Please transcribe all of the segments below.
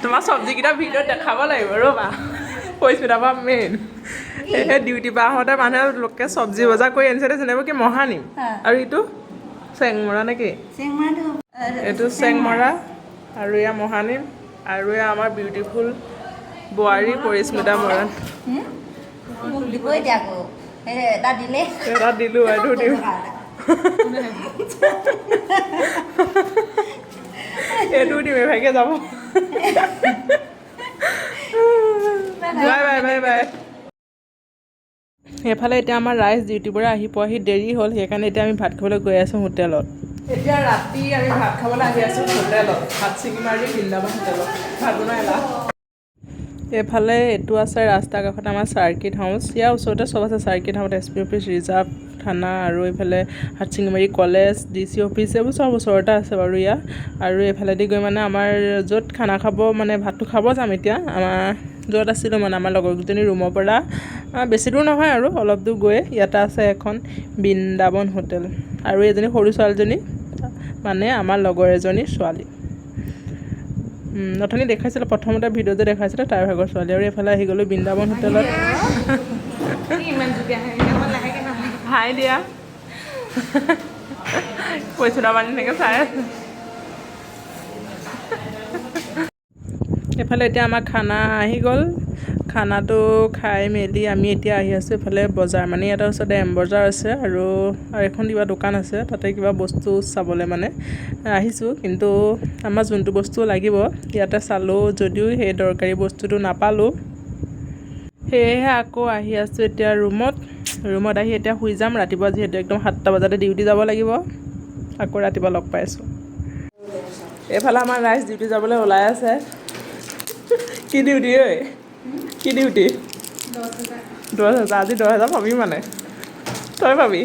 তোমাৰ চব্জিকেইটা ভিডিঅ'ত দেখাব লাগিব ৰ'বা পৰিস্মিতা বা মেইন সেই ডিউটি পৰা আহোঁতে মানুহে লোকে চব্জি বজাৰ কৰি আনিছে যেনেকৈ কি মহানিম আৰু ইটো চেংমৰা নেকি এইটো চেংমৰা আৰু এয়া মহানিম আৰু এয়া আমাৰ বিউটিফুল বোৱাৰী পৰিস্মিতা মৰাণ এটা দিলোঁ এইটো দিওঁ এইটো দিম এভাগে যাব বাই বাই বাই বাই এইফালে এতিয়া আমাৰ ৰাইজ ডিউটিৰ পৰা আহি পোৱাহি দেৰি হ'ল সেইকাৰণে এতিয়া আমি ভাত খাবলৈ গৈ আছোঁ হোটেলত এতিয়া ৰাতি আমি ভাত খাবলৈ আহি আছোঁ হোটেলত হাতচিঙিমাৰী বৃন্দাবন হোটেলত ভাত বনাই এলা এইফালে এইটো আছে ৰাস্তাৰ কাষত আমাৰ চাৰ্কিট হাউচ ইয়াৰ ওচৰতে চব আছে circuit house SP office reserve থানা আৰু এইফালে হাতচিঙিমাৰী কলেজ DC অফিচ এইবোৰ চব ওচৰতে আছে বাৰু ইয়াত আৰু এইফালেদি গৈ মানে আমাৰ য'ত খানা খাব মানে ভাতটো খাব যাম এতিয়া আমাৰ য'ত আছিলোঁ মানে আমাৰ লগৰকেইজনী ৰুমৰ পৰা বেছি দূৰ নহয় আৰু অলপ দূৰ গৈ ইয়াতে আছে এখন বৃন্দাবন হোটেল আৰু এজনী সৰু ছোৱালীজনী মানে আমাৰ লগৰ এজনী ছোৱালী অথনি দেখাইছিলে প্ৰথমতে ভিডিঅ' যে দেখাইছিলে তাইৰ ভাগৰ ছোৱালী আৰু এইফালে আহি গ'লোঁ বৃন্দাবন হোটেলত হাই দিয়া পইচা বানি এনেকৈ চাই আছে এইফালে এতিয়া আমাৰ খানা আহি গ'ল খানাটো খাই মেলি আমি এতিয়া আহি আছোঁ এইফালে বজাৰ মানে ইয়াৰ ওচৰতে এম বজাৰ আছে আৰু এখন কিবা দোকান আছে তাতে কিবা বস্তু চাবলৈ মানে আহিছোঁ কিন্তু আমাৰ যোনটো বস্তু লাগিব ইয়াতে চালোঁ যদিও সেই দৰকাৰী বস্তুটো নাপালোঁ সেয়েহে আকৌ আহি আছোঁ এতিয়া ৰুমত আহি এতিয়া শুই যাম ৰাতিপুৱা যিহেতু একদম 7টা বজাতে ডিউটি যাব লাগিব আকৌ ৰাতিপুৱা লগ পাইছোঁ এইফালে আমাৰ ৰাইজ ডিউটি যাবলৈ ওলাই আছে কি ডিউটি ঐ কি ডিউটি 10,000 আজি 10,000 পাবি মানে তই পাবি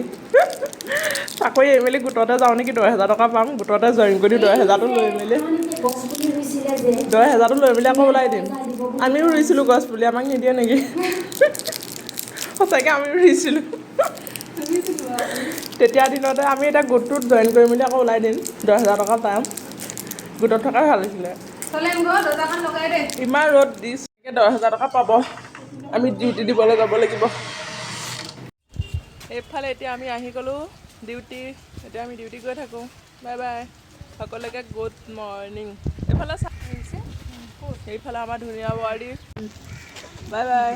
চাকৰি এৰি মেলি গোটতে যাওঁ নেকি 10,000 টকা পাম গোটতে জইন কৰি 10,000টো লৈ মেলি 10,000টো লৈ মেলি আকৌ ওলাই দিম আমিও ৰুইছিলোঁ গছ পুলি আমাক নিদিয়ে নেকি সঁচাকৈ আমিও ৰুইছিলোঁ তেতিয়া দিনতে আমি এতিয়া গোটটোত জইন কৰি মেলি আকৌ ওলাই দিম 10,000 টকা পাম গোটত থকাই ভাল হৈছিলে ইমান ৰ'দ দিছে 10,000 টকা পাব আমি ডিউটি দিবলৈ যাব লাগিব এইফালে এতিয়া আমি আহি গ'লোঁ ডিউটি এতিয়া আমি ডিউটি গৈ থাকোঁ বাই বাই সকলোকে গুড মৰ্ণিং এইফালে এইফালে আমাৰ ধুনীয়া বোৱাৰী বাই বাই